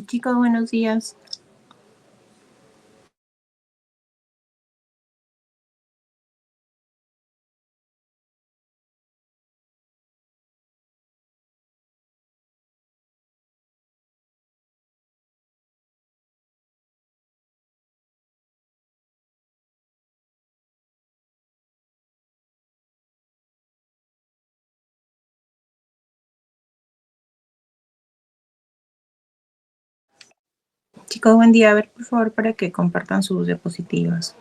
Chicos, buenos días. Chicos, buen día. A ver, por favor, para que compartan sus diapositivas.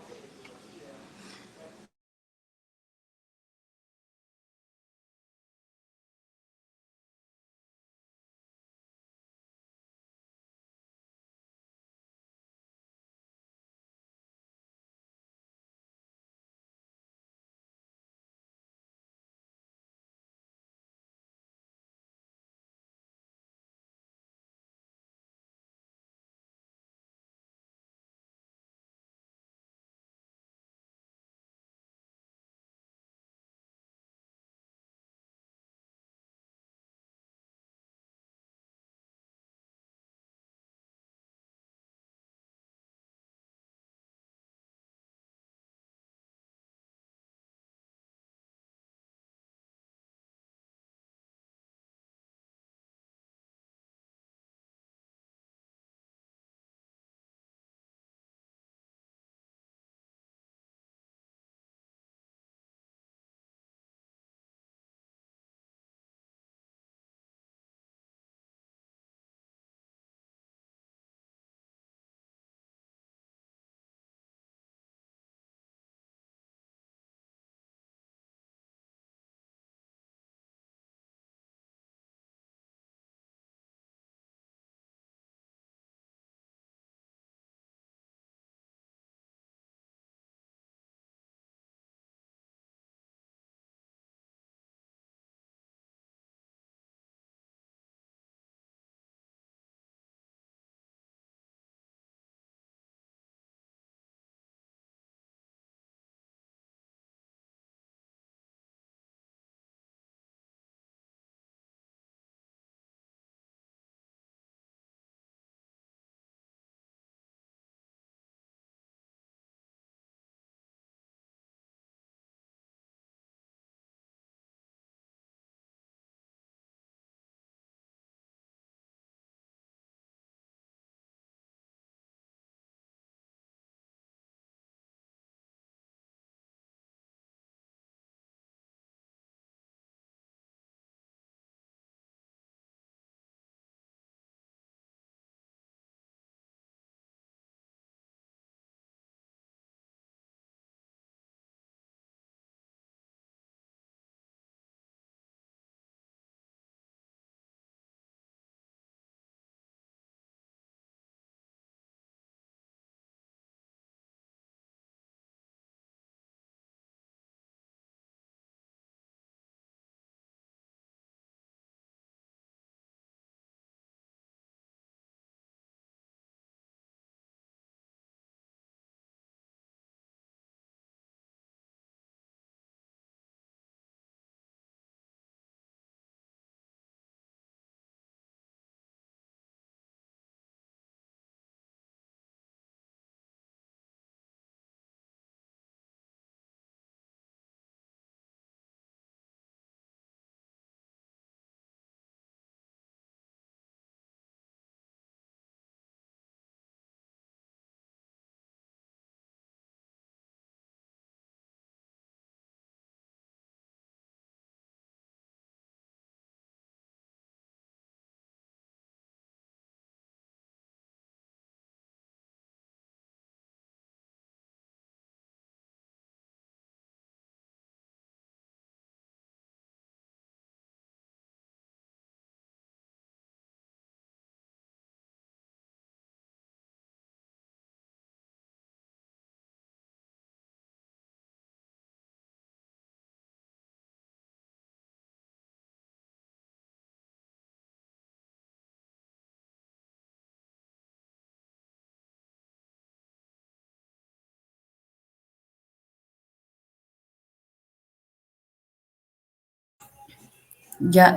Ya,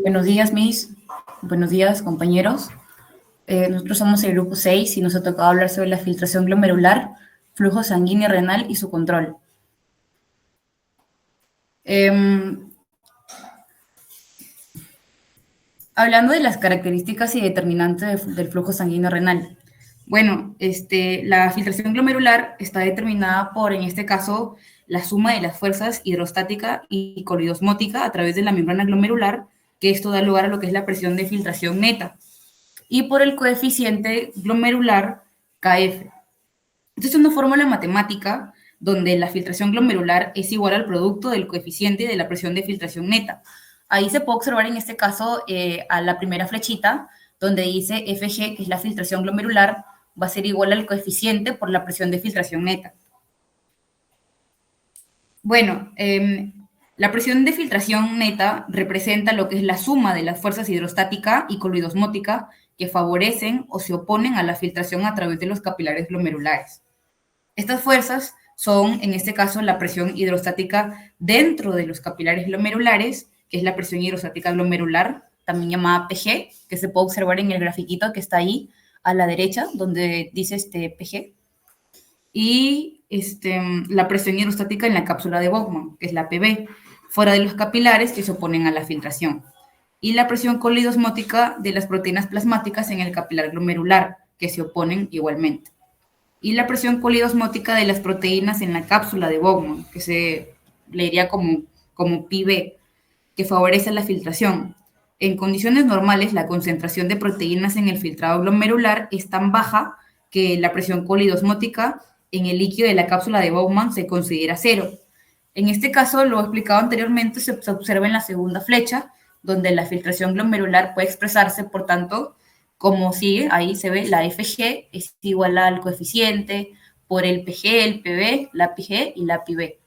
buenos días, Miss. Buenos días, compañeros. Nosotros somos el grupo 6 y nos ha tocado hablar sobre la filtración glomerular, flujo sanguíneo renal y su control. Hablando de las características y determinantes del flujo sanguíneo renal. Bueno, la filtración glomerular está determinada por, en este caso, la suma de las fuerzas hidrostática y colidosmótica a través de la membrana glomerular, que esto da lugar a lo que es la presión de filtración neta, y por el coeficiente glomerular KF. Esta es una fórmula matemática donde la filtración glomerular es igual al producto del coeficiente de la presión de filtración neta. Ahí se puede observar en este caso a la primera flechita, donde dice FG, que es la filtración glomerular, va a ser igual al coeficiente por la presión de filtración neta. Bueno, la presión de filtración neta representa lo que es la suma de las fuerzas hidrostática y colidosmótica que favorecen o se oponen a la filtración a través de los capilares glomerulares. Estas fuerzas son, en este caso, la presión hidrostática dentro de los capilares glomerulares, que es la presión hidrostática glomerular, también llamada PG, que se puede observar en el grafiquito que está ahí a la derecha, donde dice PG. Y la presión hidrostática en la cápsula de Bowman, que es la PB, fuera de los capilares que se oponen a la filtración. Y la presión colidosmótica de las proteínas plasmáticas en el capilar glomerular, que se oponen igualmente. Y la presión colidosmótica de las proteínas en la cápsula de Bowman, que se leería como PB, que favorece la filtración. En condiciones normales, la concentración de proteínas en el filtrado glomerular es tan baja que la presión colidosmótica en el líquido de la cápsula de Bowman se considera cero. En este caso, lo he explicado anteriormente, se observa en la segunda flecha, donde la filtración glomerular puede expresarse, por tanto, como sigue, ahí se ve la FG es igual al coeficiente por el PG, el PB, la PG y la PB.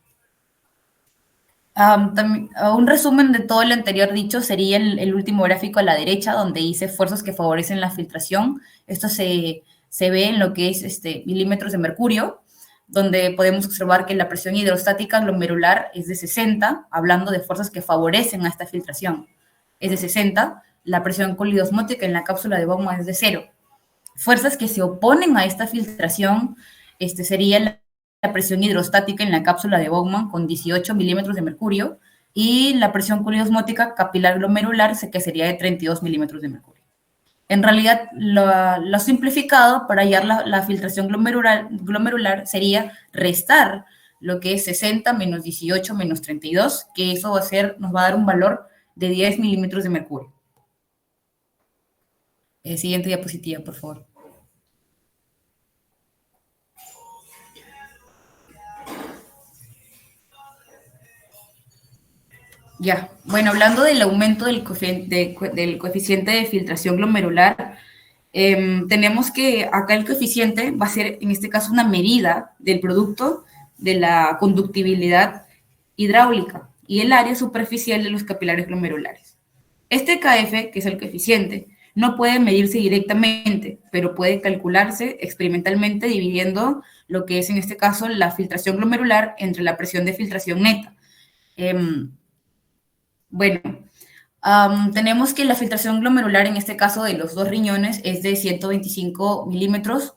Un resumen de todo lo anterior dicho sería el último gráfico a la derecha, donde dice fuerzas que favorecen la filtración. Esto se ve en lo que es milímetros de mercurio, donde podemos observar que la presión hidrostática glomerular es de 60, hablando de fuerzas que favorecen a esta filtración. Es de 60, la presión colidosmótica en la cápsula de Bowman es de 0. Fuerzas que se oponen a esta filtración sería la presión hidrostática en la cápsula de Bowman con 18 milímetros de mercurio y la presión colidosmótica capilar glomerular que sería de 32 milímetros de mercurio. En realidad, lo simplificado para hallar la filtración glomerular sería restar lo que es 60 menos 18 menos 32, que eso nos va a dar un valor de 10 milímetros de mercurio. Siguiente diapositiva, por favor. Ya, bueno, hablando del aumento del coeficiente de filtración glomerular, tenemos que acá el coeficiente va a ser, en este caso, una medida del producto de la conductibilidad hidráulica y el área superficial de los capilares glomerulares. Este KF, que es el coeficiente, no puede medirse directamente, pero puede calcularse experimentalmente dividiendo lo que es, en este caso, la filtración glomerular entre la presión de filtración neta. Bueno, tenemos que la filtración glomerular, en este caso de los dos riñones, es de 125 milímetros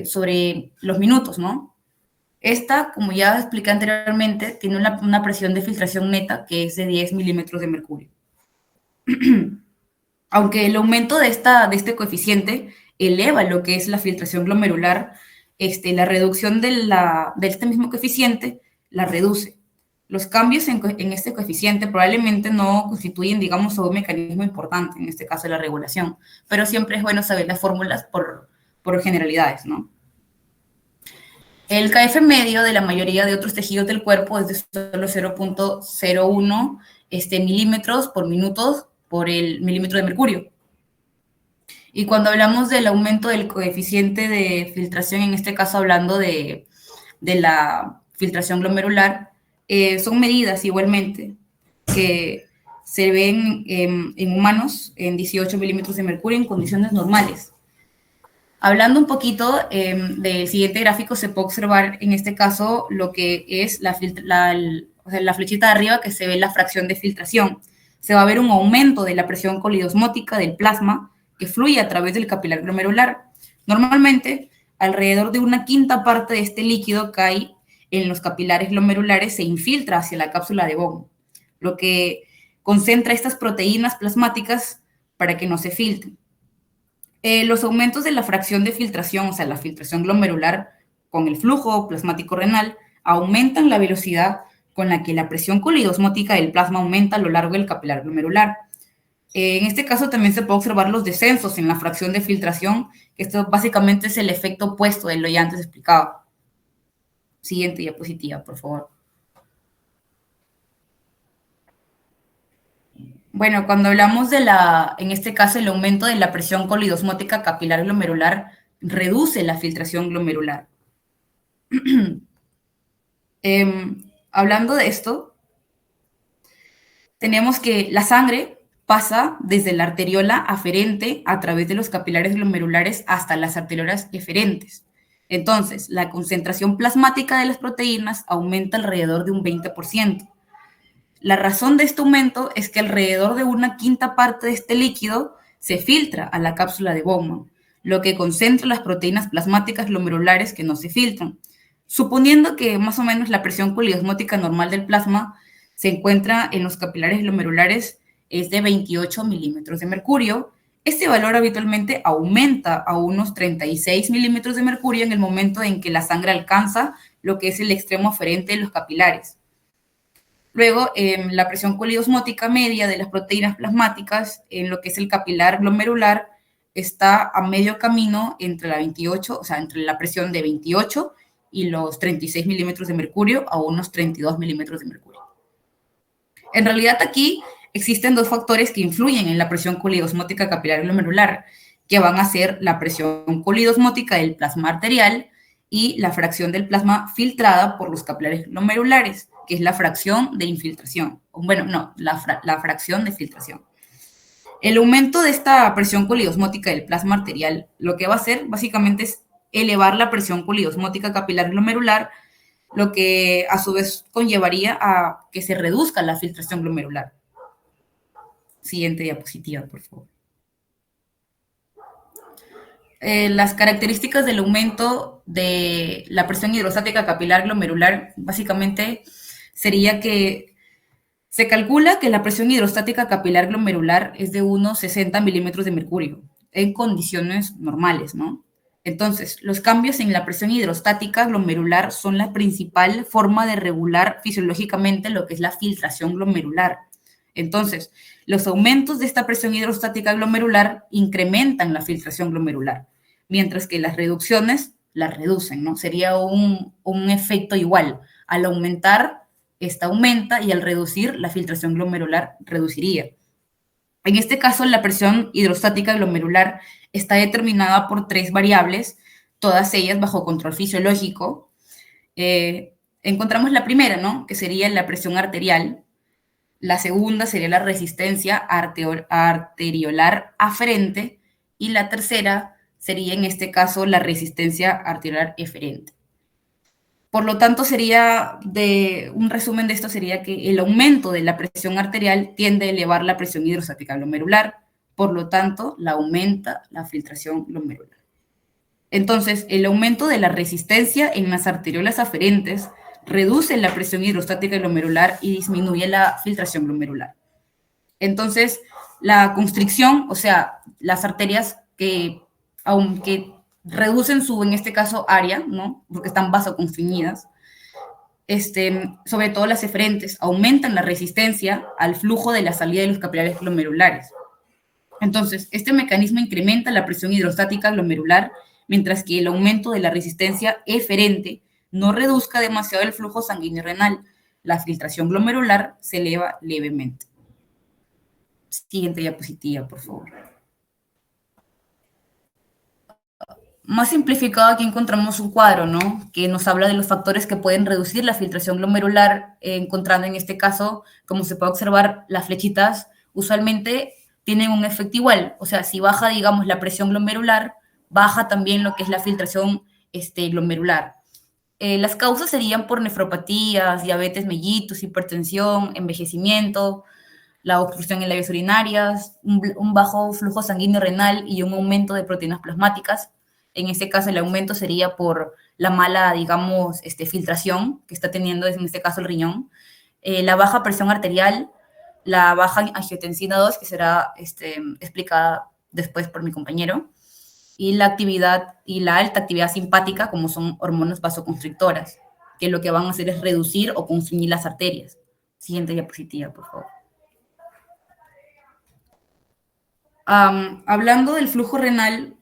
sobre los minutos, ¿no? Esta, como ya expliqué anteriormente, tiene una presión de filtración neta que es de 10 milímetros de mercurio. Aunque el aumento de este coeficiente eleva lo que es la filtración glomerular, la reducción de este mismo coeficiente la reduce. Los cambios en este coeficiente probablemente no constituyen, digamos, un mecanismo importante, en este caso la regulación, pero siempre es bueno saber las fórmulas por generalidades, ¿no? El KF medio de la mayoría de otros tejidos del cuerpo es de solo 0.01 milímetros por minuto por el milímetro de mercurio. Y cuando hablamos del aumento del coeficiente de filtración, en este caso hablando de la filtración glomerular, son medidas igualmente que se ven en humanos en 18 milímetros de mercurio en condiciones normales. Hablando un poquito del siguiente gráfico, se puede observar en este caso lo que es la flechita de arriba, que se ve la fracción de filtración. Se va a ver un aumento de la presión colidosmótica del plasma, que fluye a través del capilar glomerular. Normalmente, alrededor de una quinta parte de este líquido cae en los capilares glomerulares, se infiltra hacia la cápsula de Bowman, lo que concentra estas proteínas plasmáticas para que no se filtren. Los aumentos de la fracción de filtración, o sea, la filtración glomerular con el flujo plasmático renal, aumentan la velocidad con la que la presión colidosmótica del plasma aumenta a lo largo del capilar glomerular. En este caso también se puede observar los descensos en la fracción de filtración, que esto básicamente es el efecto opuesto de lo ya antes explicado. Siguiente diapositiva, por favor. Bueno, cuando hablamos en este caso, el aumento de la presión colidosmótica capilar glomerular reduce la filtración glomerular. Hablando de esto, tenemos que la sangre pasa desde la arteriola aferente a través de los capilares glomerulares hasta las arteriolas eferentes. Entonces, la concentración plasmática de las proteínas aumenta alrededor de un 20%. La razón de este aumento es que alrededor de una quinta parte de este líquido se filtra a la cápsula de Bowman, lo que concentra las proteínas plasmáticas glomerulares que no se filtran. Suponiendo que más o menos la presión colidosmótica normal del plasma se encuentra en los capilares glomerulares es de 28 milímetros de mercurio, este valor habitualmente aumenta a unos 36 milímetros de mercurio en el momento en que la sangre alcanza lo que es el extremo aferente de los capilares. Luego, la presión colidosmótica media de las proteínas plasmáticas en lo que es el capilar glomerular está a medio camino entre la 28, o sea, entre la presión de 28 y los 36 milímetros de mercurio a unos 32 milímetros de mercurio. En realidad aquí existen dos factores que influyen en la presión colidosmótica capilar glomerular, que van a ser la presión colidosmótica del plasma arterial y la fracción del plasma filtrada por los capilares glomerulares, que es la fracción de infiltración. Bueno, no, la fracción de filtración. El aumento de esta presión colidosmótica del plasma arterial lo que va a hacer básicamente es elevar la presión colidosmótica capilar glomerular, lo que a su vez conllevaría a que se reduzca la filtración glomerular. Siguiente diapositiva, por favor. Las características del aumento de la presión hidrostática capilar glomerular básicamente sería que se calcula que la presión hidrostática capilar glomerular es de unos 60 milímetros de mercurio en condiciones normales, ¿no? Entonces, los cambios en la presión hidrostática glomerular son la principal forma de regular fisiológicamente lo que es la filtración glomerular. Entonces, los aumentos de esta presión hidrostática glomerular incrementan la filtración glomerular, mientras que las reducciones la reducen, ¿no? Sería un efecto igual. Al aumentar, esta aumenta y al reducir, la filtración glomerular reduciría. En este caso, la presión hidrostática glomerular está determinada por 3 variables, todas ellas bajo control fisiológico. Encontramos la primera, ¿no? Que sería la presión arterial. La segunda sería la resistencia arteriolar aferente. Y la tercera sería, en este caso, la resistencia arteriolar eferente. Por lo tanto, un resumen de esto sería que el aumento de la presión arterial tiende a elevar la presión hidrostática glomerular, por lo tanto, la aumenta la filtración glomerular. Entonces, el aumento de la resistencia en las arteriolas aferentes reduce la presión hidrostática glomerular y disminuye la filtración glomerular. Entonces, la constricción, o sea, las arterias que, aunque reducen su, en este caso, área, ¿no? Porque están vasoconstriñidas, sobre todo las eferentes, aumentan la resistencia al flujo de la salida de los capilares glomerulares. Entonces, este mecanismo incrementa la presión hidrostática glomerular, mientras que el aumento de la resistencia eferente no reduzca demasiado el flujo sanguíneo renal. La filtración glomerular se eleva levemente. Siguiente diapositiva, por favor. Más simplificado, aquí encontramos un cuadro, ¿no? Que nos habla de los factores que pueden reducir la filtración glomerular, encontrando en este caso, como se puede observar, las flechitas usualmente tienen un efecto igual. O sea, si baja, digamos, la presión glomerular, baja también lo que es la filtración glomerular. Las causas serían por nefropatías, diabetes mellitus, hipertensión, envejecimiento. la obstrucción en las vías urinarias, un bajo flujo sanguíneo renal y un aumento de proteínas plasmáticas. En este caso, el aumento sería por la mala, digamos, filtración que está teniendo, en este caso, el riñón. La baja presión arterial, la baja angiotensina 2, que será explicada después por mi compañero, y la actividad y la alta actividad simpática, como son hormonas vasoconstrictoras, que lo que van a hacer es reducir o constriñir las arterias. Siguiente diapositiva, por favor. Hablando del flujo renal,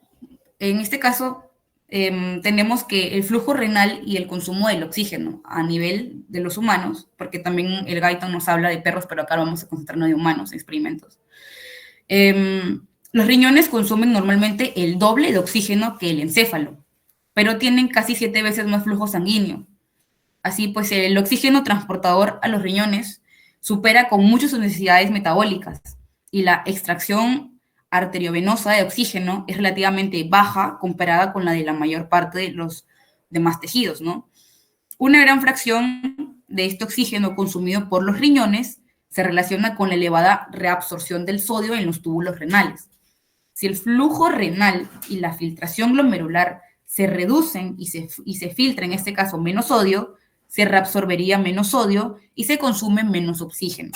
en este caso tenemos que el flujo renal y el consumo del oxígeno a nivel de los humanos, porque también el Guyton nos habla de perros, pero acá vamos a concentrarnos de humanos, experimentos. Los riñones consumen normalmente el doble de oxígeno que el encéfalo, pero tienen casi 7 veces más flujo sanguíneo. Así pues, el oxígeno transportador a los riñones supera con mucho sus necesidades metabólicas y la extracción arteriovenosa de oxígeno es relativamente baja comparada con la de la mayor parte de los demás tejidos, ¿no? Una gran fracción de este oxígeno consumido por los riñones se relaciona con la elevada reabsorción del sodio en los túbulos renales. Si el flujo renal y la filtración glomerular se reducen y se filtra, en este caso, menos sodio, se reabsorbería menos sodio y se consume menos oxígeno.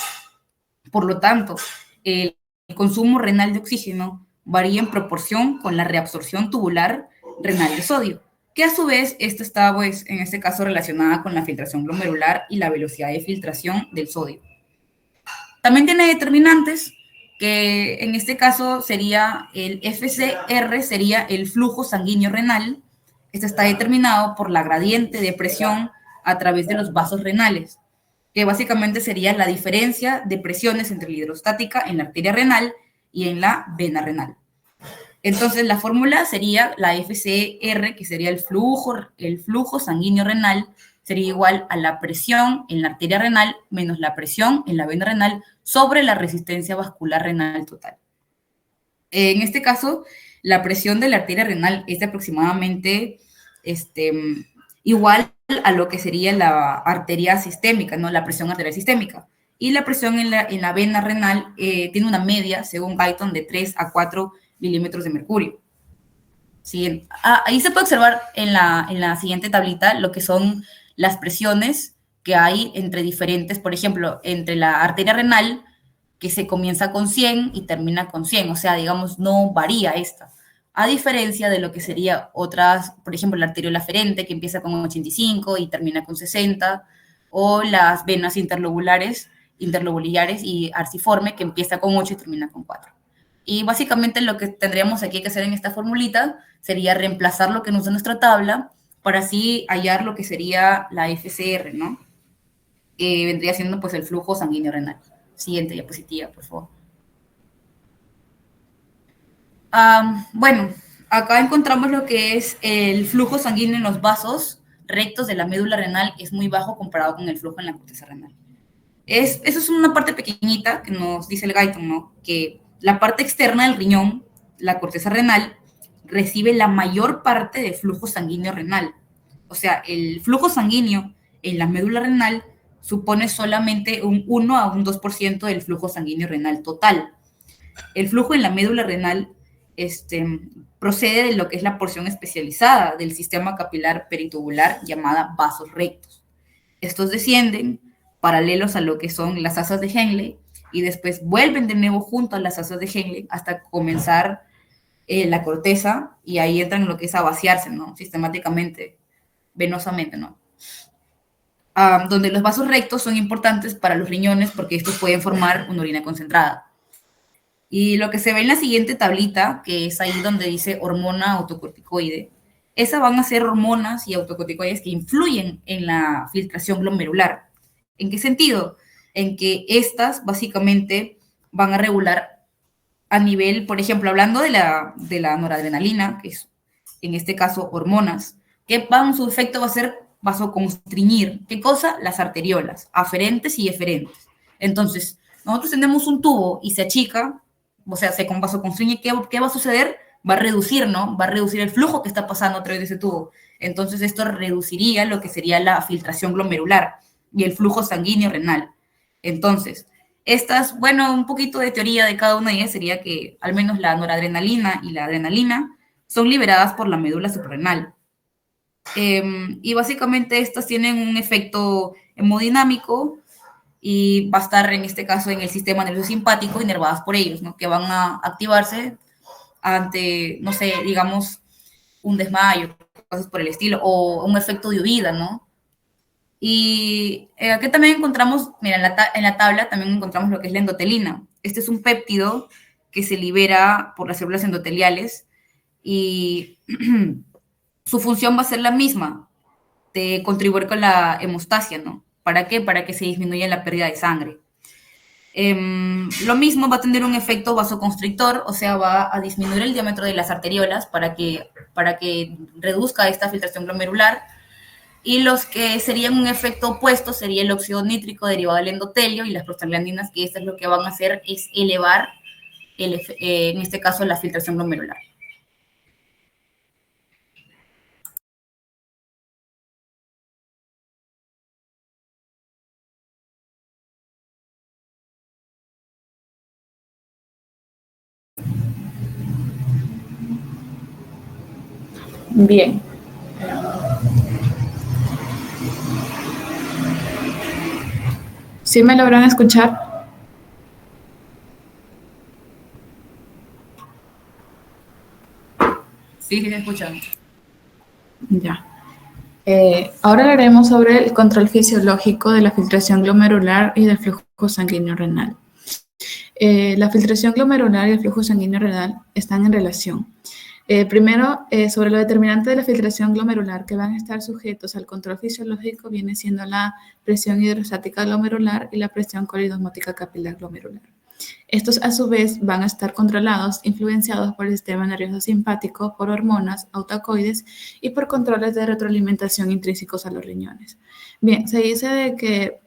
Por lo tanto, el consumo renal de oxígeno varía en proporción con la reabsorción tubular renal de sodio, que a su vez esta está, pues, en este caso relacionada con la filtración glomerular y la velocidad de filtración del sodio. También tiene determinantes que en este caso sería el FCR, sería el flujo sanguíneo renal. Este está determinado por la gradiente de presión a través de los vasos renales, que básicamente sería la diferencia de presiones entre la hidrostática en la arteria renal y en la vena renal. Entonces, la fórmula sería la FCR, que sería el flujo sanguíneo renal, sería igual a la presión en la arteria renal menos la presión en la vena renal sobre la resistencia vascular renal total. En este caso, la presión de la arteria renal es de aproximadamente igual a lo que sería la arteria sistémica, ¿no? La presión arterial sistémica. Y la presión en la vena renal tiene una media, según Guyton, de 3 a 4 milímetros de mercurio. Siguiente. Ahí se puede observar en la siguiente tablita lo que son las presiones que hay entre diferentes, por ejemplo, entre la arteria renal, que se comienza con 100 y termina con 100, o sea, digamos, no varía esta. A diferencia de lo que sería otras, por ejemplo, la arteriola aferente, que empieza con 85 y termina con 60, o las venas interlobulares y arciforme, que empieza con 8 y termina con 4. Y básicamente lo que tendríamos aquí que hacer en esta formulita sería reemplazar lo que nos da nuestra tabla para así hallar lo que sería la FCR, ¿no? Vendría siendo pues el flujo sanguíneo renal. Siguiente diapositiva, por favor. Bueno, acá encontramos lo que es el flujo sanguíneo en los vasos rectos de la médula renal, es muy bajo comparado con el flujo en la corteza renal. Eso es una parte pequeñita que nos dice el Guyton, ¿no? Que la parte externa del riñón, la corteza renal, recibe la mayor parte del flujo sanguíneo renal. O sea, el flujo sanguíneo en la médula renal supone solamente un 1 a un 2% del flujo sanguíneo renal total. El flujo en la médula renal procede de lo que es la porción especializada del sistema capilar peritubular llamada vasos rectos. Estos descienden paralelos a lo que son las asas de Henle y después vuelven de nuevo junto a las asas de Henle hasta comenzar la corteza y ahí entran en lo que es a vaciarse, ¿no? Sistemáticamente, venosamente, ¿no? Donde los vasos rectos son importantes para los riñones porque estos pueden formar una orina concentrada. Y lo que se ve en la siguiente tablita, que es ahí donde dice hormona autocorticoide, esas van a ser hormonas y autocorticoides que influyen en la filtración glomerular. ¿En qué sentido? En que estas básicamente van a regular a nivel, por ejemplo, hablando de la noradrenalina, que es en este caso hormonas, que su efecto va a ser vasoconstriñir. ¿Qué cosa? Las arteriolas, aferentes y eferentes. Entonces, nosotros tenemos un tubo y se achica, o sea, se vasoconstriñe, ¿qué va a suceder? Va a reducir, ¿no? Va a reducir el flujo que está pasando a través de ese tubo. Entonces, esto reduciría lo que sería la filtración glomerular y el flujo sanguíneo renal. Entonces, Estas, bueno, un poquito de teoría de cada una de ellas sería que al menos la noradrenalina y la adrenalina son liberadas por la médula suprarrenal. Y básicamente estas tienen un efecto hemodinámico y va a estar en este caso en el sistema nervioso simpático inervadas por ellos, ¿no? Que van a activarse ante, no sé, digamos, un desmayo, cosas por el estilo, o un efecto de huida, ¿no? Y aquí también encontramos, mira, en la tabla también encontramos lo que es la endotelina. Este es un péptido que se libera por las células endoteliales y su función va a ser la misma, de contribuir con la hemostasia, ¿no? ¿Para qué? Para que se disminuya la pérdida de sangre. Lo mismo va a tener un efecto vasoconstrictor, o sea, va a disminuir el diámetro de las arteriolas para que reduzca esta filtración glomerular. Y los que serían un efecto opuesto sería el óxido nítrico derivado del endotelio y las prostaglandinas, que estas lo que van a hacer es elevar, en este caso, la filtración glomerular. Bien. ¿Sí me logran escuchar? Sí, sí se escuchan. Ya. Ahora hablaremos sobre el control fisiológico de la filtración glomerular y del flujo sanguíneo renal. La filtración glomerular y el flujo sanguíneo renal están en relación. Primero, sobre lo determinante de la filtración glomerular que van a estar sujetos al control fisiológico viene siendo la presión hidrostática glomerular y la presión colidosmótica capilar glomerular. Estos, a su vez, van a estar controlados, influenciados por el sistema nervioso simpático, por hormonas, autocoides y por controles de retroalimentación intrínsecos a los riñones. Bien, se dice de que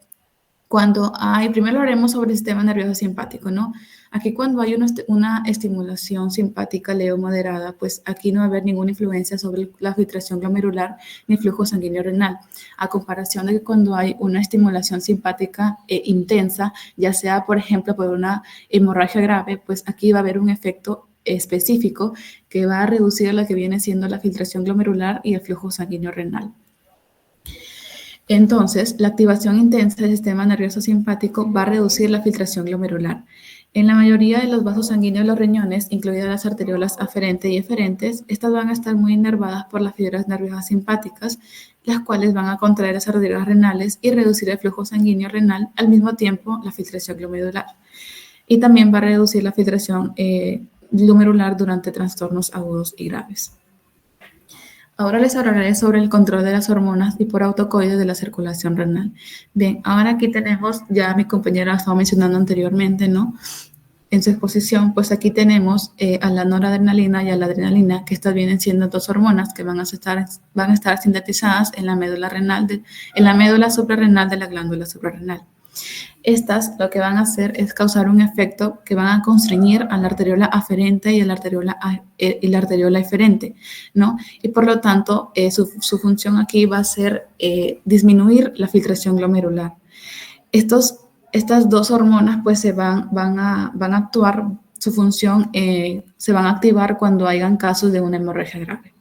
cuando hay, primero haremos sobre el sistema nervioso simpático, ¿no? Aquí cuando hay una estimulación simpática leve o moderada, pues aquí no va a haber ninguna influencia sobre la filtración glomerular ni flujo sanguíneo renal, a comparación de que cuando hay una estimulación simpática intensa, ya sea, por ejemplo, por una hemorragia grave, pues aquí va a haber un efecto específico que va a reducir lo que viene siendo la filtración glomerular y el flujo sanguíneo renal. Entonces, la activación intensa del sistema nervioso simpático va a reducir la filtración glomerular. En la mayoría de los vasos sanguíneos de los riñones, incluidas las arteriolas aferentes y eferentes, estas van a estar muy inervadas por las fibras nerviosas simpáticas, las cuales van a contraer las arteriolas renales y reducir el flujo sanguíneo renal, al mismo tiempo la filtración glomerular. Y también va a reducir la filtración glomerular durante trastornos agudos y graves. Ahora les hablaré sobre el control de las hormonas y por autocoides de la circulación renal. Bien, ahora aquí tenemos, ya mi compañera estaba mencionando anteriormente, ¿no? En su exposición, pues aquí tenemos a la noradrenalina y a la adrenalina, que estas vienen siendo dos hormonas que van a estar sintetizadas en la médula renal, en la médula suprarrenal de la glándula suprarrenal. Estas lo que van a hacer es causar un efecto que van a constreñir a la arteriola aferente y a la arteriola eferente, ¿no? Y por lo tanto, su función aquí va a ser disminuir la filtración glomerular. Estas dos hormonas pues van a actuar, su función se van a activar cuando hayan casos de una hemorragia grave.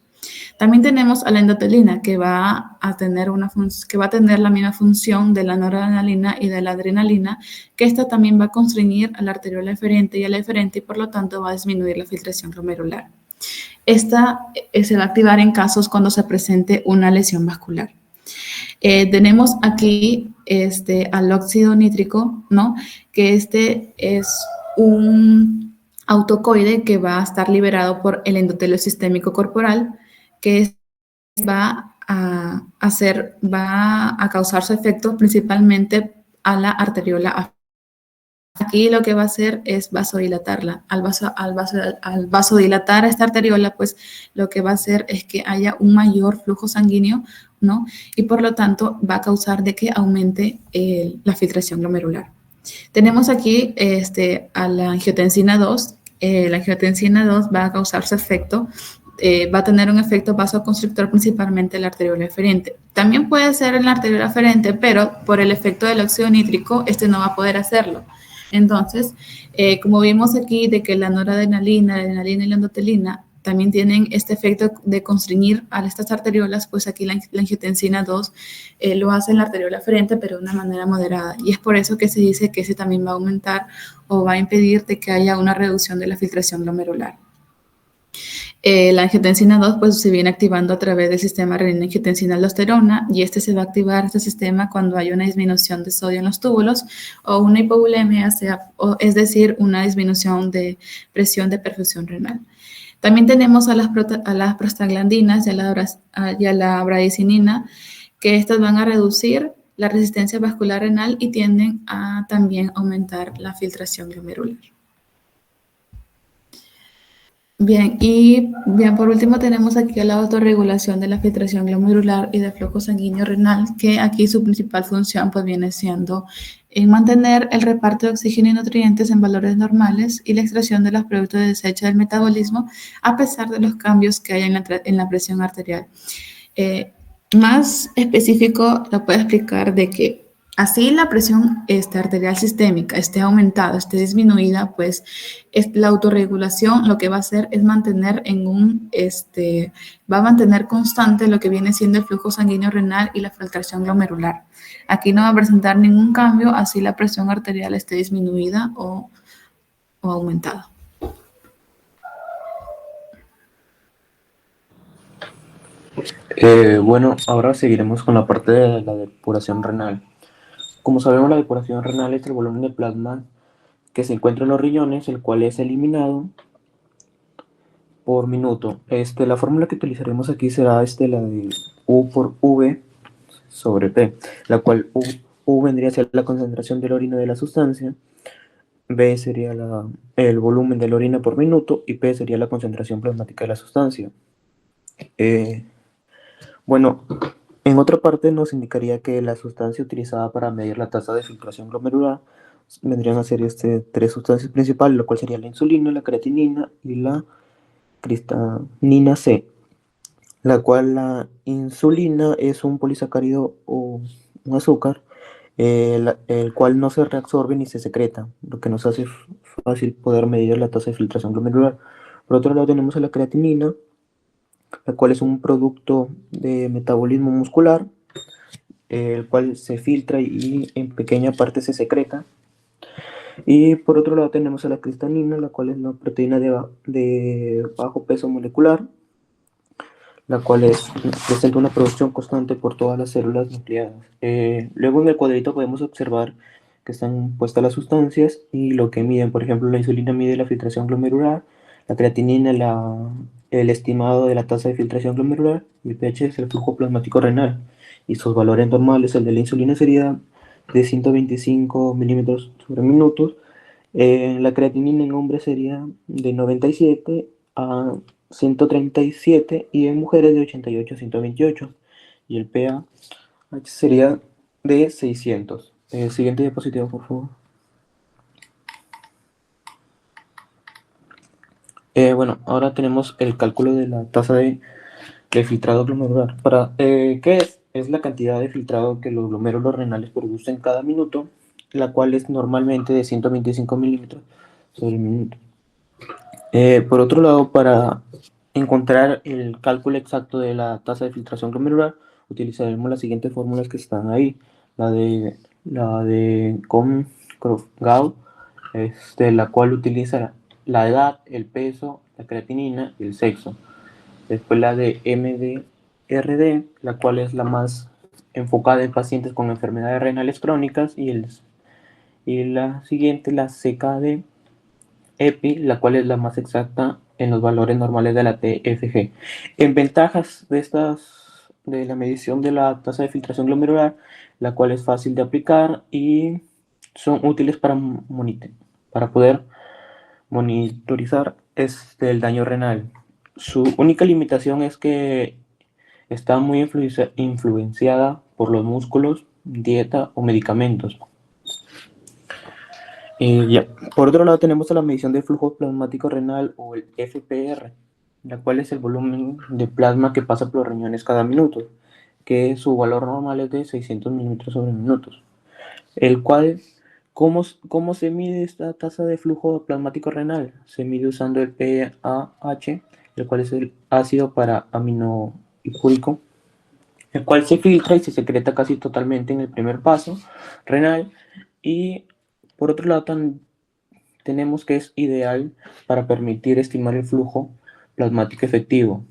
También tenemos a la endotelina, que va a tener la misma función de la noradrenalina y de la adrenalina, que esta también va a constreñir a la arteriola eferente y a la eferente y por lo tanto va a disminuir la filtración glomerular. Esta se va a activar en casos cuando se presente una lesión vascular. Tenemos aquí al óxido nítrico, ¿no? Que este es un autocoide que va a estar liberado por el endotelio sistémico corporal, que va a causar su efecto principalmente a la arteriola. Aquí lo que va a hacer es vasodilatarla. Al vasodilatar a esta arteriola, pues lo que va a hacer es que haya un mayor flujo sanguíneo, ¿no? Y por lo tanto va a causar de que aumente la filtración glomerular. Tenemos aquí a la angiotensina 2. La angiotensina 2 va a causar su efecto. Va a tener un efecto vasoconstrictor principalmente en la arteriola eferente. También puede ser en la arteriola eferente, pero por el efecto del óxido nítrico, no va a poder hacerlo. Entonces, como vimos aquí de que la noradrenalina, la adrenalina y la endotelina también tienen este efecto de constreñir a estas arteriolas, pues aquí la angiotensina 2 lo hace en la arteriola aferente, pero de una manera moderada. Y es por eso que se dice que ese también va a aumentar o va a impedir de que haya una reducción de la filtración glomerular. La angiotensina 2 pues se viene activando a través del sistema renina-angiotensina-aldosterona y este se va a activar este sistema cuando hay una disminución de sodio en los túbulos o una hipovolemia, es decir, una disminución de presión de perfusión renal. También tenemos a las prostaglandinas y a la bradicinina, que estas van a reducir la resistencia vascular renal y tienden a también aumentar la filtración glomerular. Bien, por último tenemos aquí la autorregulación de la filtración glomerular y de flujo sanguíneo renal, que aquí su principal función pues viene siendo en mantener el reparto de oxígeno y nutrientes en valores normales y la extracción de los productos de desecho del metabolismo a pesar de los cambios que hay en la presión arterial. Más específico lo puedo explicar de que así la presión arterial sistémica esté aumentada, esté disminuida, pues la autorregulación lo que va a hacer es mantener va a mantener constante lo que viene siendo el flujo sanguíneo renal y la filtración glomerular. Aquí no va a presentar ningún cambio, así la presión arterial esté disminuida o aumentada. Bueno, ahora seguiremos con la parte de la depuración renal. Como sabemos, la depuración renal es el volumen de plasma que se encuentra en los riñones, el cual es eliminado por minuto. La fórmula que utilizaremos aquí será la de U por V sobre P, la cual U vendría a ser la concentración de la orina de la sustancia, B sería el volumen de la orina por minuto y P sería la concentración plasmática de la sustancia. Bueno, en otra parte nos indicaría que la sustancia utilizada para medir la tasa de filtración glomerular vendrían a ser tres sustancias principales, lo cual sería la insulina, la creatinina y la cristatinina C, la cual la insulina es un polisacárido o un azúcar, el cual no se reabsorbe ni se secreta, lo que nos hace fácil poder medir la tasa de filtración glomerular. Por otro lado tenemos a la creatinina, la cual es un producto de metabolismo muscular, el cual se filtra y en pequeña parte se secreta. Y por otro lado tenemos a la cristatinina, la cual es una proteína de bajo peso molecular, la cual presenta una producción constante por todas las células nucleadas. Luego en el cuadrito podemos observar que están puestas las sustancias y lo que miden. Por ejemplo, la insulina mide la filtración glomerular, la creatinina el estimado de la tasa de filtración glomerular y el pH es el flujo plasmático renal. Y sus valores normales, el de la insulina sería de 125 milímetros sobre minutos. La creatinina en hombres sería de 97 a 137 y en mujeres de 88 a 128. Y el pH sería de 600. Siguiente diapositiva, por favor. Bueno, ahora tenemos el cálculo de la tasa de filtrado glomerular. ¿Qué es? Es la cantidad de filtrado que los glomérulos renales producen cada minuto, la cual es normalmente de 125 milímetros sobre el minuto. Por otro lado, para encontrar el cálculo exacto de la tasa de filtración glomerular, utilizaremos las siguientes fórmulas que están ahí. La de Combe-Gauss, la cual utiliza la edad, el peso, la creatinina y el sexo. Después la de MDRD, la cual es la más enfocada en pacientes con enfermedades renales crónicas, y la siguiente, la CKD-EPI, la cual es la más exacta en los valores normales de la TFG. En ventajas de la medición de la tasa de filtración glomerular, la cual es fácil de aplicar y son útiles para poder monitorizar el daño renal. Su única limitación es que está muy influenciada por los músculos, dieta o medicamentos. Por otro lado tenemos la medición del flujo plasmático renal o el FPR, la cual es el volumen de plasma que pasa por los riñones cada minuto, que su valor normal es de 600 milímetros sobre minutos, el cual ¿Cómo se mide esta tasa de flujo plasmático renal? Se mide usando el PAH, el cual es el ácido para aminohipúrico, el cual se filtra y se secreta casi totalmente en el primer paso renal. Y por otro lado, tenemos que es ideal para permitir estimar el flujo plasmático efectivo.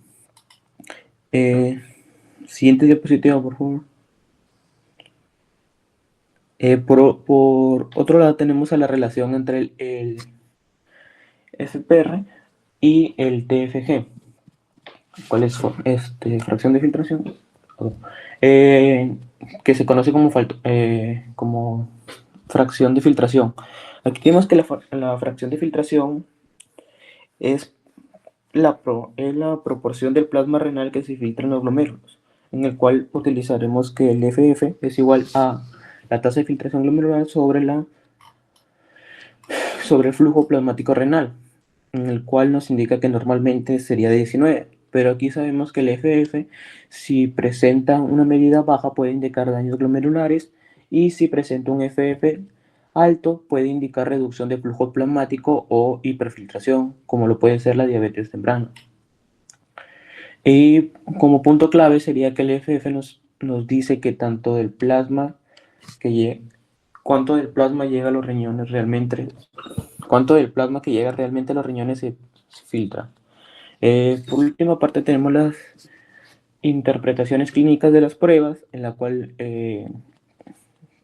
Siguiente diapositiva, por favor. Por otro lado, tenemos a la relación entre el FPR y el TFG. ¿Cuál es fracción de filtración? Que se conoce como fracción de filtración. Aquí tenemos que la fracción de filtración es la proporción del plasma renal que se filtra en los glomérulos, en el cual utilizaremos que el FF es igual a la tasa de filtración glomerular sobre el flujo plasmático renal, en el cual nos indica que normalmente sería de 19, pero aquí sabemos que el FF, si presenta una medida baja, puede indicar daños glomerulares, y si presenta un FF alto, puede indicar reducción de flujo plasmático o hiperfiltración, como lo puede ser la diabetes temprana. Y como punto clave sería que el FF nos dice que cuánto del plasma llega a los riñones realmente, cuánto del plasma que llega realmente a los riñones se filtra. Por última parte tenemos las interpretaciones clínicas de las pruebas, en la cual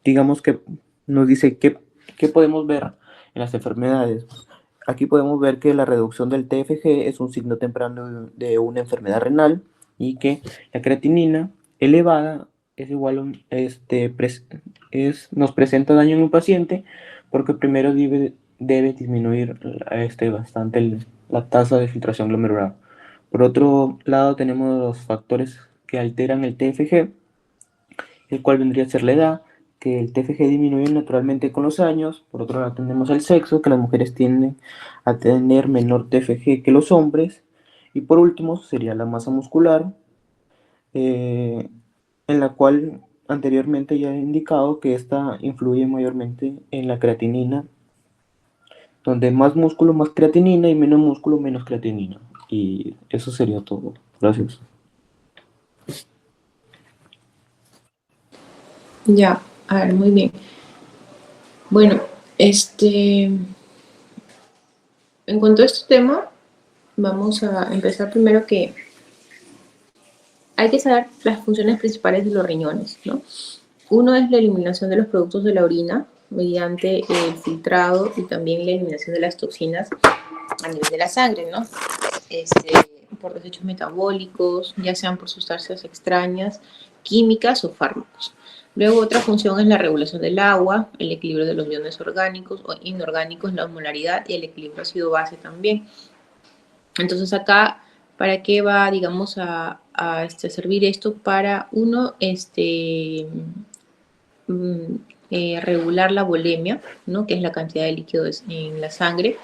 digamos que nos dice qué podemos ver en las enfermedades. Aquí podemos ver que la reducción del TFG es un signo temprano de una enfermedad renal, y que la creatinina elevada es igual nos presenta daño en un paciente, porque primero debe disminuir bastante la tasa de filtración glomerular. Por otro lado, tenemos los factores que alteran el TFG, el cual vendría a ser la edad, que el TFG disminuye naturalmente con los años. Por otro lado, tenemos el sexo, que las mujeres tienden a tener menor TFG que los hombres. Y por último, sería la masa muscular, en la cual anteriormente ya he indicado que esta influye mayormente en la creatinina, donde más músculo, más creatinina, y menos músculo, menos creatinina. Y eso sería todo. Gracias. Ya, a ver, muy bien. Bueno, en cuanto a este tema, vamos a empezar primero que hay que saber las funciones principales de los riñones, ¿no? Uno es la eliminación de los productos de la orina mediante el filtrado y también la eliminación de las toxinas a nivel de la sangre, ¿no? Por desechos metabólicos, ya sean por sustancias extrañas, químicas o fármacos. Luego otra función es la regulación del agua, el equilibrio de los iones orgánicos o inorgánicos, la osmolaridad y el equilibrio ácido-base también. Entonces acá, ¿para qué va, digamos, a servir esto? Para uno, regular la volemia, ¿no? Que es la cantidad de líquido en la sangre.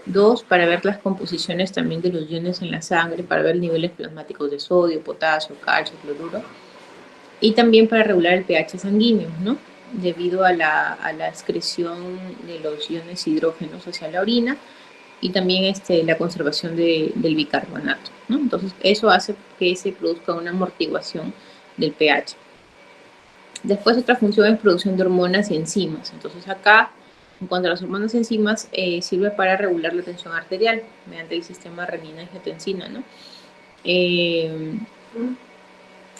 Dos, para ver las composiciones también de los iones en la sangre, para ver niveles plasmáticos de sodio, potasio, calcio, cloruro. Y también para regular el pH sanguíneo, ¿no? Debido a la excreción de los iones hidrógenos hacia la orina, y también la conservación del bicarbonato, ¿no? Entonces, eso hace que se produzca una amortiguación del pH. Después, otra función es producción de hormonas y enzimas. Entonces, acá, en cuanto a las hormonas y enzimas, sirve para regular la tensión arterial mediante el sistema renina-angiotensina, ¿no?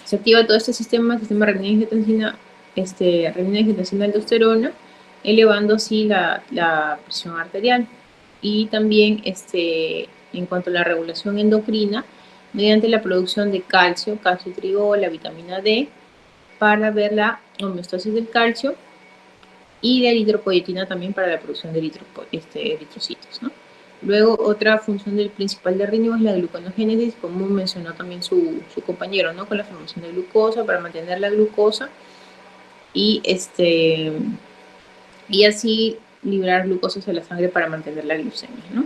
Se activa todo este sistema renina-angiotensina, renina-angiotensina-aldosterona, elevando así la presión arterial. Y también en cuanto a la regulación endocrina, mediante la producción de calcio triol, la vitamina D, para ver la homeostasis del calcio, y de eritropoyetina también para la producción de eritrocitos, ¿no? Luego, otra función principal del riñón es la gluconeogénesis, como mencionó también su compañero, ¿no? Con la formación de glucosa, para mantener la glucosa, y así liberar glucosa hacia la sangre para mantener la glucemia, ¿no?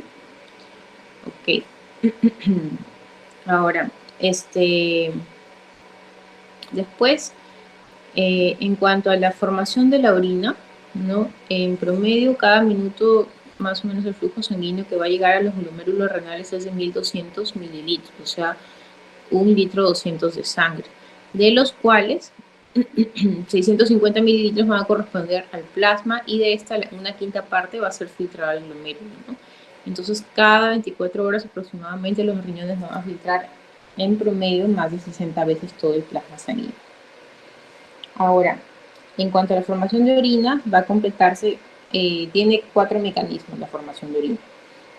Ok. Ahora, después, en cuanto a la formación de la orina, ¿no? En promedio, cada minuto, más o menos el flujo sanguíneo que va a llegar a los glomérulos renales es de 1.200 mililitros, o sea, 1,200 litros de sangre, de los cuales 650 mililitros van a corresponder al plasma y de esta una quinta parte va a ser filtrada al glomérulo, ¿no? Entonces, cada 24 horas aproximadamente los riñones van a filtrar en promedio más de 60 veces todo el plasma sanguíneo. Ahora, en cuanto a la formación de orina, va a completarse, tiene 4 mecanismos la formación de orina.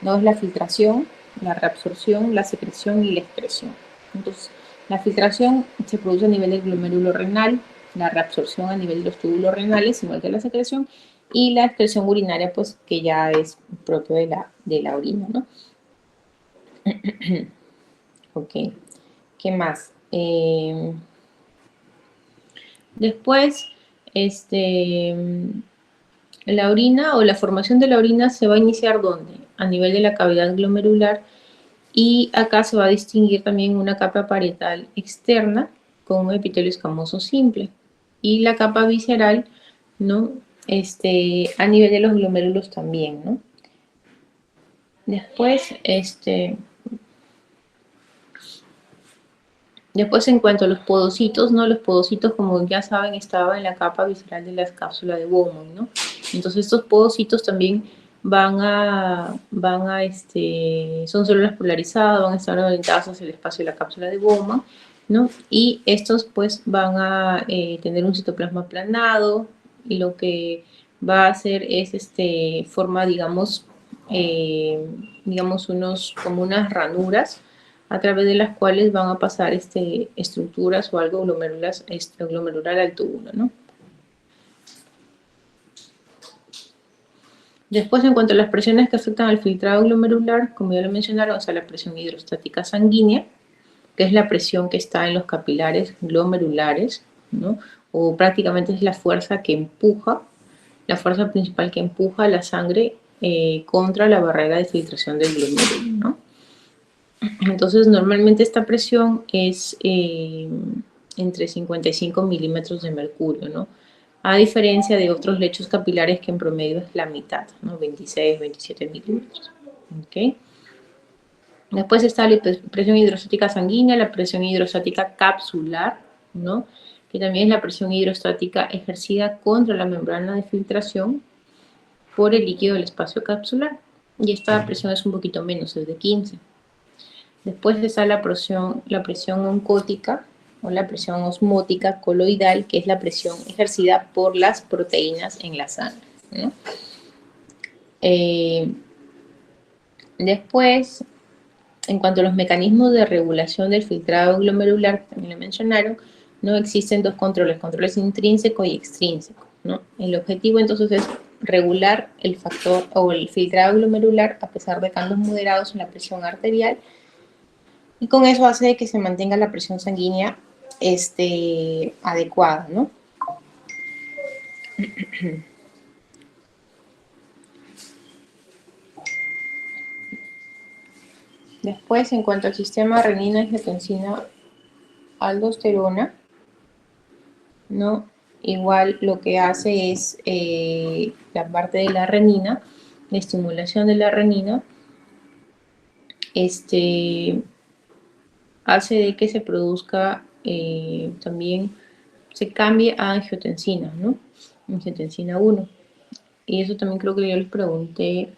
No es la filtración, la reabsorción, la secreción y la excreción. Entonces, la filtración se produce a nivel del glomérulo renal, la reabsorción a nivel de los túbulos renales, igual que la secreción, y la excreción urinaria, pues que ya es propio de la orina, ¿no? Ok, ¿qué más? Después, la orina o la formación de la orina se va a iniciar ¿dónde? A nivel de la cavidad glomerular, y acá se va a distinguir también una capa parietal externa con un epitelio escamoso simple y la capa visceral, ¿no? A nivel de los glomérulos también, ¿no? Después en cuanto a los podocitos, ¿no? Los podocitos, como ya saben, estaban en la capa visceral de la cápsula de Bowman, ¿no? Entonces estos podocitos también son células polarizadas, van a estar orientadas hacia el espacio de la cápsula de Bowman, ¿no? Y estos pues van a tener un citoplasma aplanado, y lo que va a hacer es forma, digamos, como unas ranuras a través de las cuales van a pasar estructuras o algo glomerular al túbulo, ¿no? Después, en cuanto a las presiones que afectan al filtrado glomerular, como ya lo mencionaron, o sea, la presión hidrostática sanguínea, que es la presión que está en los capilares glomerulares, ¿no? O prácticamente es la fuerza que empuja, la fuerza principal que empuja la sangre contra la barrera de filtración del glomérulo, ¿no? Entonces, normalmente esta presión es entre 55 milímetros de mercurio, ¿no? A diferencia de otros lechos capilares que en promedio es la mitad, ¿no? 26, 27 milímetros. ¿Okay? Después está la presión hidrostática sanguínea, la presión hidrostática capsular, ¿no? Que también es la presión hidrostática ejercida contra la membrana de filtración por el líquido del espacio capsular. Y esta presión es un poquito menos, es de 15. Después está la presión oncótica o la presión osmótica coloidal, que es la presión ejercida por las proteínas en la sangre, ¿no? Después, en cuanto a los mecanismos de regulación del filtrado glomerular, también lo mencionaron, no existen dos controles intrínseco y extrínseco, ¿no? El objetivo entonces es regular el factor o el filtrado glomerular a pesar de cambios moderados en la presión arterial, y con eso hace que se mantenga la presión sanguínea adecuada, ¿no? Después, en cuanto al sistema renina, angiotensina, aldosterona, ¿no? Igual lo que hace es la parte de la renina, la estimulación de la renina, hace de que se produzca también, se cambie a angiotensina, ¿no? Angiotensina 1. Y eso también creo que yo les pregunté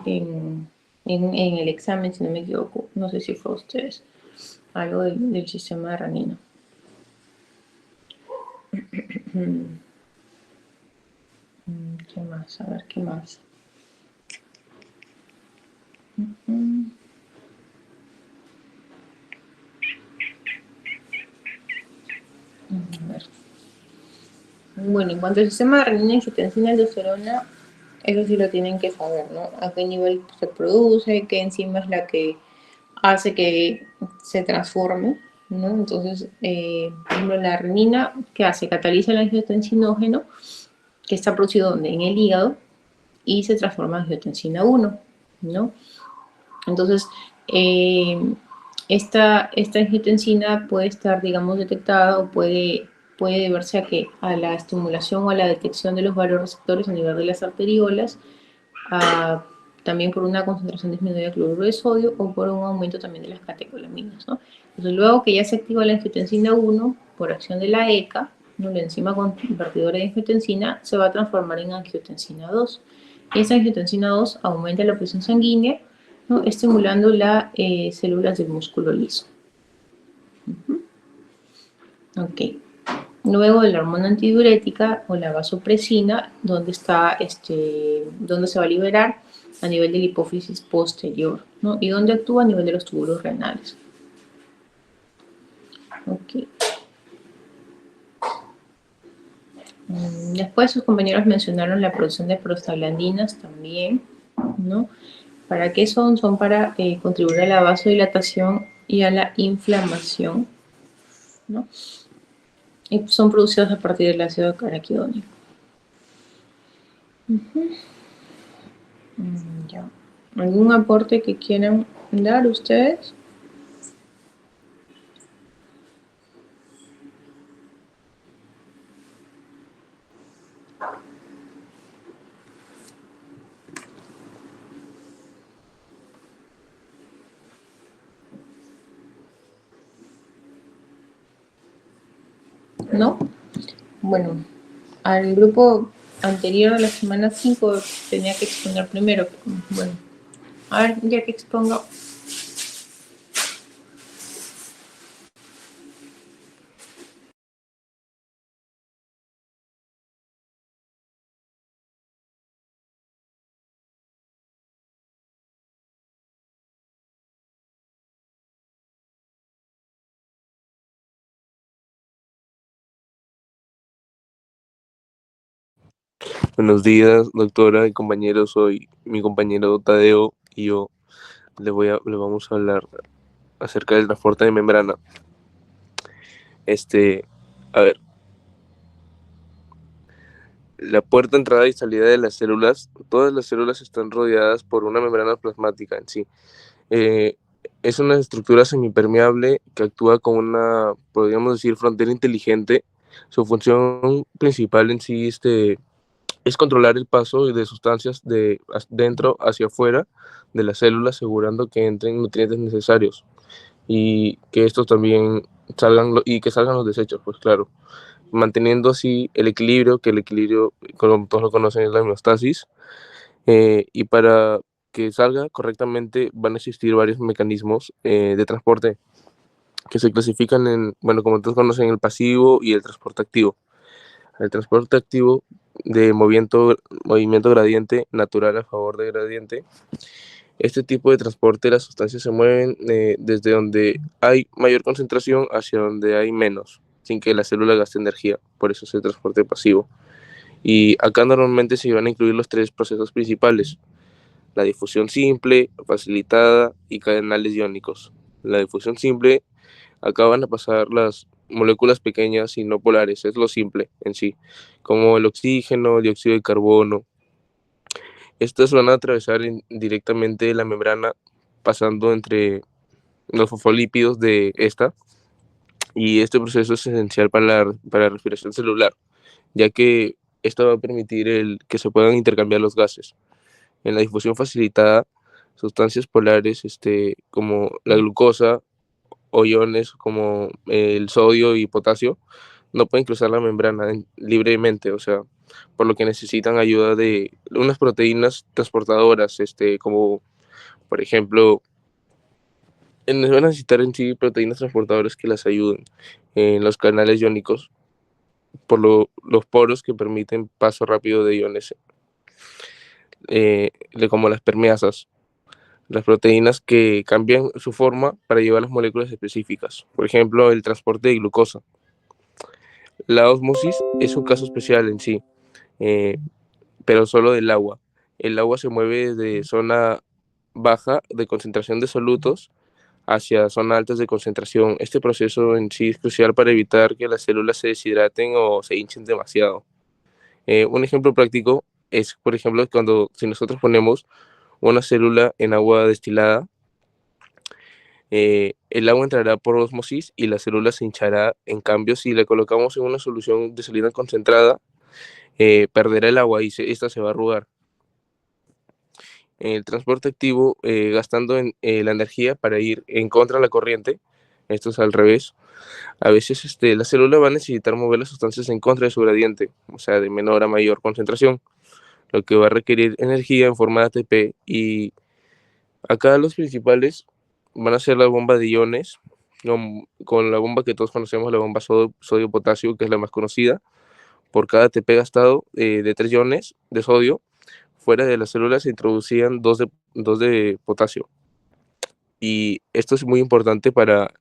en el examen, si no me equivoco. No sé si fue a ustedes. Algo del sistema de renina. ¿Qué más? A ver, ¿qué más? A ver. Bueno, en cuanto al sistema de renina, angiotensina, aldosterona, eso sí lo tienen que saber, ¿no? A qué nivel se produce, qué enzima es la que hace que se transforme, ¿no? Entonces, por ejemplo, la renina, ¿qué hace? Cataliza el angiotensinógeno, que está producido ¿dónde? En el hígado, y se transforma en angiotensina 1, ¿no? Entonces, esta angiotensina puede estar, digamos, detectada o puede puede deberse a la estimulación o a la detección de los vasoreceptores a nivel de las arteriolas, también por una concentración disminuida de cloruro de sodio o por un aumento también de las catecolaminas, ¿no? Entonces, luego que ya se activa la angiotensina 1 por acción de la ECA, ¿no? La enzima convertidora de angiotensina se va a transformar en angiotensina 2. Y esa angiotensina 2 aumenta la presión sanguínea, ¿no? Estimulando las células del músculo liso. Ok. Luego de la hormona antidiurética o la vasopresina, donde se va a liberar a nivel de la hipófisis posterior, ¿no? Y donde actúa a nivel de los túbulos renales. Ok. Después sus compañeros mencionaron la producción de prostaglandinas también, ¿no? ¿Para qué son? Son para contribuir a la vasodilatación y a la inflamación, ¿no? Y son producidos a partir del ácido araquidónico. Ya. ¿Algún aporte que quieran dar ustedes? ¿No? Bueno, al grupo anterior, a la semana 5, tenía que exponer primero. Bueno, a ver, ya que expongo. Buenos días, doctora y compañeros. Soy mi compañero Tadeo y yo le vamos a hablar acerca del transporte de membrana. A ver, la puerta entrada y salida de las células, todas las células están rodeadas por una membrana plasmática en sí. Es una estructura semipermeable que actúa como una, podríamos decir, frontera inteligente. Su función principal en sí es controlar el paso de sustancias de dentro hacia afuera de la célula, asegurando que entren nutrientes necesarios y que estos también y que salgan los desechos, pues claro, manteniendo así el equilibrio, que el equilibrio, como todos lo conocen, es la homeostasis, y para que salga correctamente van a existir varios mecanismos de transporte que se clasifican en, bueno, como todos conocen, el pasivo y el transporte activo. El transporte activo de movimiento gradiente natural a favor de gradiente. Este tipo de transporte, las sustancias se mueven desde donde hay mayor concentración hacia donde hay menos, sin que la célula gaste energía. Por eso es el transporte pasivo. Y acá normalmente se van a incluir los tres procesos principales: la difusión simple, facilitada y canales iónicos. La difusión simple, acá van a pasar las moléculas pequeñas y no polares, es lo simple en sí, como el oxígeno, el dióxido de carbono. Estas van a atravesar directamente la membrana, pasando entre los fosfolípidos de esta, y este proceso es esencial para la respiración celular, ya que esto va a permitir que se puedan intercambiar los gases. En la difusión facilitada, sustancias polares como la glucosa o iones como el sodio y potasio no pueden cruzar la membrana libremente, o sea, por lo que necesitan ayuda de unas proteínas transportadoras, como por ejemplo, van a necesitar en sí proteínas transportadoras que las ayuden en los canales iónicos por los poros que permiten paso rápido de iones, como las permeasas, las proteínas que cambian su forma para llevar las moléculas específicas, por ejemplo, el transporte de glucosa. La ósmosis es un caso especial en sí, eh, pero solo del agua. El agua se mueve desde zona baja de concentración de solutos hacia zonas altas de concentración. Este proceso en sí es crucial para evitar que las células se deshidraten o se hinchen demasiado. Un ejemplo práctico es, por ejemplo, si nosotros ponemos una célula en agua destilada, el agua entrará por ósmosis y la célula se hinchará. En cambio, si le colocamos en una solución de salina concentrada, perderá el agua y esta se va a arrugar. El transporte activo, gastando la energía para ir en contra de la corriente, esto es al revés. A veces la célula va a necesitar mover las sustancias en contra de su gradiente, o sea, de menor a mayor concentración, lo que va a requerir energía en forma de ATP. Y acá los principales van a ser la bomba de iones, con la bomba que todos conocemos, la bomba sodio-potasio, que es la más conocida. Por cada ATP gastado de 3 iones de sodio, fuera de las células se introducían dos de potasio. Y esto es muy importante para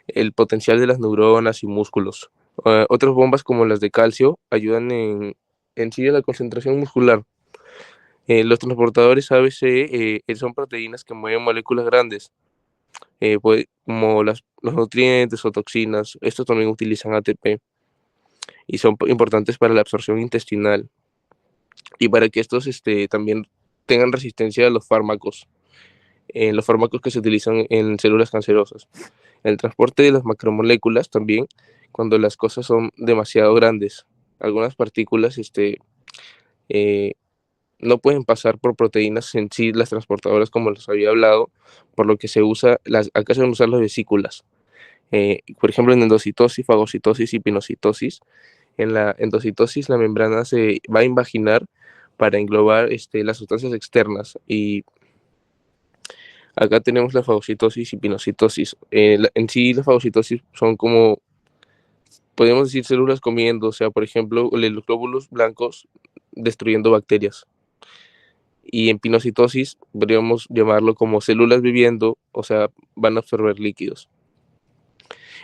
el potencial de las neuronas y músculos. Otras bombas como las de calcio ayudan en sí a la concentración muscular. Los transportadores ABC son proteínas que mueven moléculas grandes, como los nutrientes o toxinas. Estos también utilizan ATP y son importantes para la absorción intestinal y para que estos también tengan resistencia a los fármacos que se utilizan en células cancerosas. El transporte de las macromoléculas también, cuando las cosas son demasiado grandes. Algunas partículas eh, no pueden pasar por proteínas en sí, las transportadoras, como les había hablado, por lo que acá se van a usar las vesículas. Por ejemplo, en endocitosis, fagocitosis y pinocitosis. En la endocitosis la membrana se va a invaginar para englobar las sustancias externas, y acá tenemos la fagocitosis y pinocitosis. En sí, la fagocitosis son como, podemos decir, células comiendo, o sea, por ejemplo, los glóbulos blancos destruyendo bacterias. Y en pinocitosis podríamos llamarlo como células viviendo, o sea, van a absorber líquidos.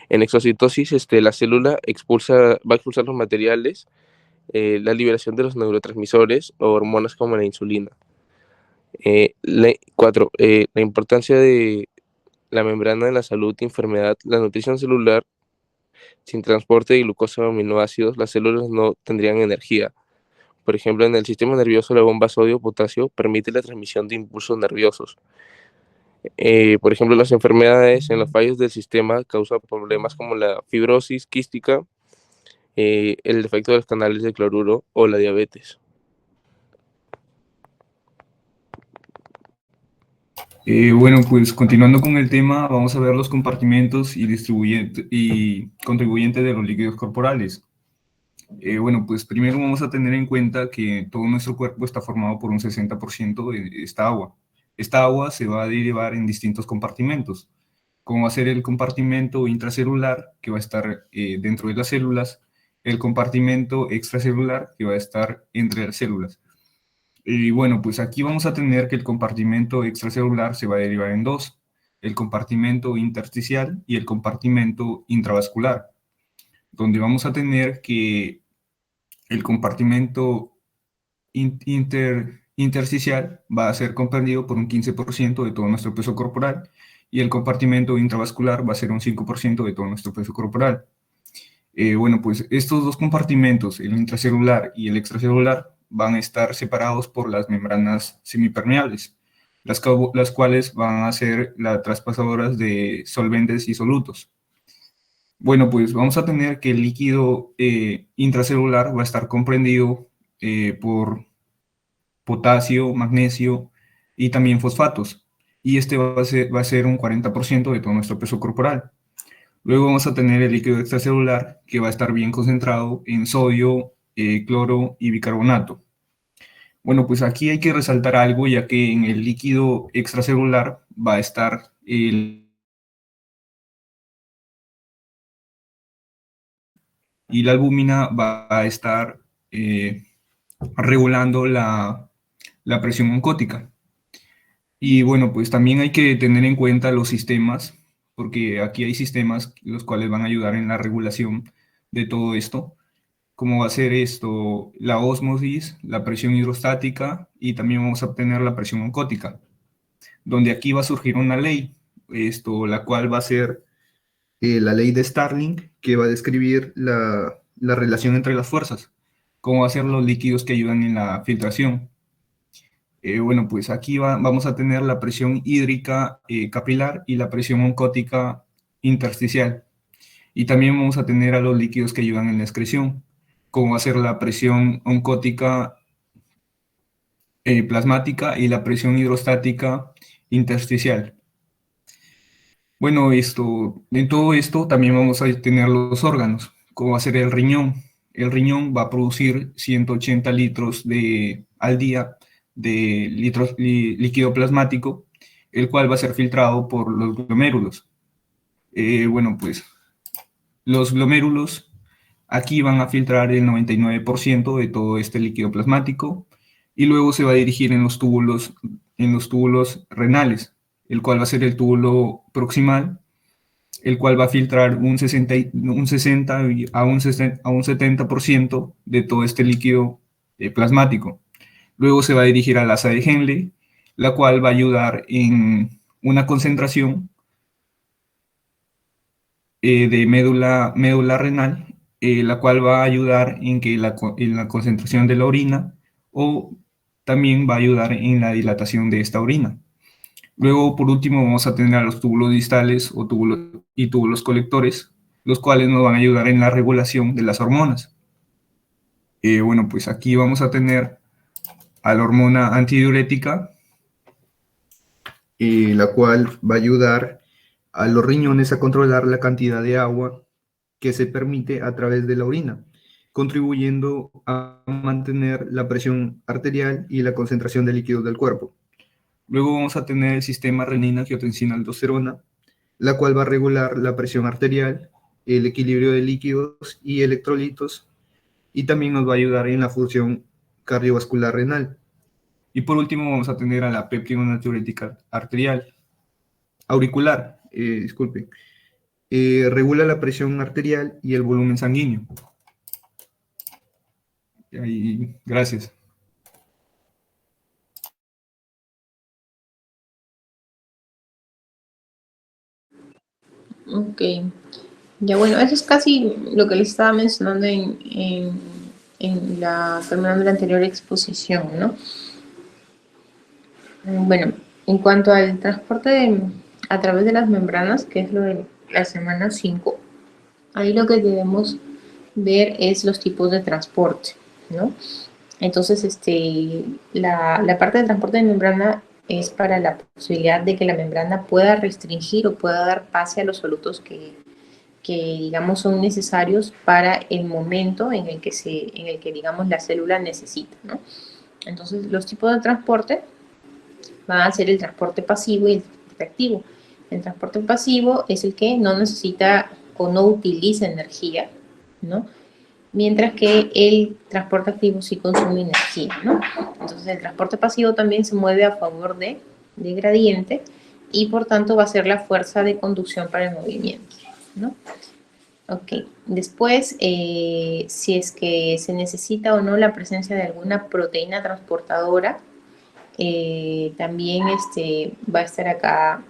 En exocitosis, la célula va a expulsar los materiales, la liberación de los neurotransmisores o hormonas como la insulina. 4. La importancia de la membrana en la salud y enfermedad. La nutrición celular, sin transporte de glucosa o aminoácidos, las células no tendrían energía. Por ejemplo, en el sistema nervioso, la bomba sodio-potasio permite la transmisión de impulsos nerviosos. Por ejemplo, las enfermedades en los fallos del sistema causan problemas como la fibrosis quística, el defecto de los canales de cloruro o la diabetes. Bueno, pues continuando con el tema, vamos a ver los compartimentos y contribuyentes de los líquidos corporales. Bueno, pues primero vamos a tener en cuenta que todo nuestro cuerpo está formado por un 60% de esta agua. Esta agua se va a derivar en distintos compartimentos, como va a ser el compartimento intracelular, que va a estar dentro de las células, el compartimento extracelular, que va a estar entre las células. Y bueno, pues aquí vamos a tener que el compartimento extracelular se va a derivar en dos: el compartimento intersticial y el compartimento intravascular, donde vamos a tener que el compartimento intersticial va a ser comprendido por un 15% de todo nuestro peso corporal, y el compartimento intravascular va a ser un 5% de todo nuestro peso corporal. Bueno, pues estos dos compartimentos, el intracelular y el extracelular, van a estar separados por las membranas semipermeables, las cuales van a ser las traspasadoras de solventes y solutos. Bueno, pues vamos a tener que el líquido intracelular va a estar comprendido por potasio, magnesio y también fosfatos, y este va a ser un 40% de todo nuestro peso corporal. Luego vamos a tener el líquido extracelular, que va a estar bien concentrado en sodio, cloro y bicarbonato. Bueno, pues aquí hay que resaltar algo, ya que en el líquido extracelular va a estar y la albúmina va a estar regulando la presión oncótica. Y bueno, pues también hay que tener en cuenta los sistemas, porque aquí hay sistemas los cuales van a ayudar en la regulación de todo esto, como va a ser esto, la ósmosis, la presión hidrostática, y también vamos a obtener la presión oncótica, donde aquí va a surgir una ley, la cual va a ser la ley de Starling, que va a describir la relación entre las fuerzas, cómo va a ser los líquidos que ayudan en la filtración. Bueno, pues aquí vamos a tener la presión hídrica capilar y la presión oncótica intersticial. Y también vamos a tener a los líquidos que ayudan en la excreción, como va a ser la presión oncótica plasmática y la presión hidrostática intersticial. Bueno, en todo esto también vamos a tener los órganos, como va a ser el riñón. El riñón va a producir 180 litros al día de líquido plasmático, el cual va a ser filtrado por los glomérulos. Bueno, pues los glomérulos aquí van a filtrar el 99% de todo este líquido plasmático y luego se va a dirigir en los túbulos renales, el cual va a ser el túbulo proximal, el cual va a filtrar un 60 a un 70% de todo este líquido plasmático. Luego se va a dirigir al asa de Henle, la cual va a ayudar en una concentración de médula renal, la cual va a ayudar en la concentración de la orina, o también va a ayudar en la dilatación de esta orina. Luego, por último, vamos a tener a los túbulos distales y túbulos colectores, los cuales nos van a ayudar en la regulación de las hormonas. Bueno, pues aquí vamos a tener a la hormona antidiurética, la cual va a ayudar a los riñones a controlar la cantidad de agua que se permite a través de la orina, contribuyendo a mantener la presión arterial y la concentración de líquidos del cuerpo. Luego vamos a tener el sistema renina-angiotensina-aldosterona, la cual va a regular la presión arterial, el equilibrio de líquidos y electrolitos, y también nos va a ayudar en la función cardiovascular renal. Y por último vamos a tener a la péptide natriurética auricular, disculpen. Regula la presión arterial y el volumen sanguíneo. Y gracias. Ok. Ya bueno, eso es casi lo que les estaba mencionando terminando la anterior exposición, ¿no? Bueno, en cuanto al transporte a través de las membranas, que es lo de la semana 5, ahí lo que debemos ver es los tipos de transporte, ¿no? Entonces, la parte de transporte de membrana es para la posibilidad de que la membrana pueda restringir o pueda dar pase a los solutos que digamos son necesarios para el momento en el que digamos la célula necesita, ¿no? Entonces, los tipos de transporte van a ser el transporte pasivo y el transporte activo. El transporte pasivo es el que no necesita o no utiliza energía, ¿no? Mientras que el transporte activo sí consume energía, ¿no? Entonces, el transporte pasivo también se mueve a favor de gradiente y por tanto va a ser la fuerza de conducción para el movimiento, ¿no? Ok, después, si es que se necesita o no la presencia de alguna proteína transportadora, también va a estar acá,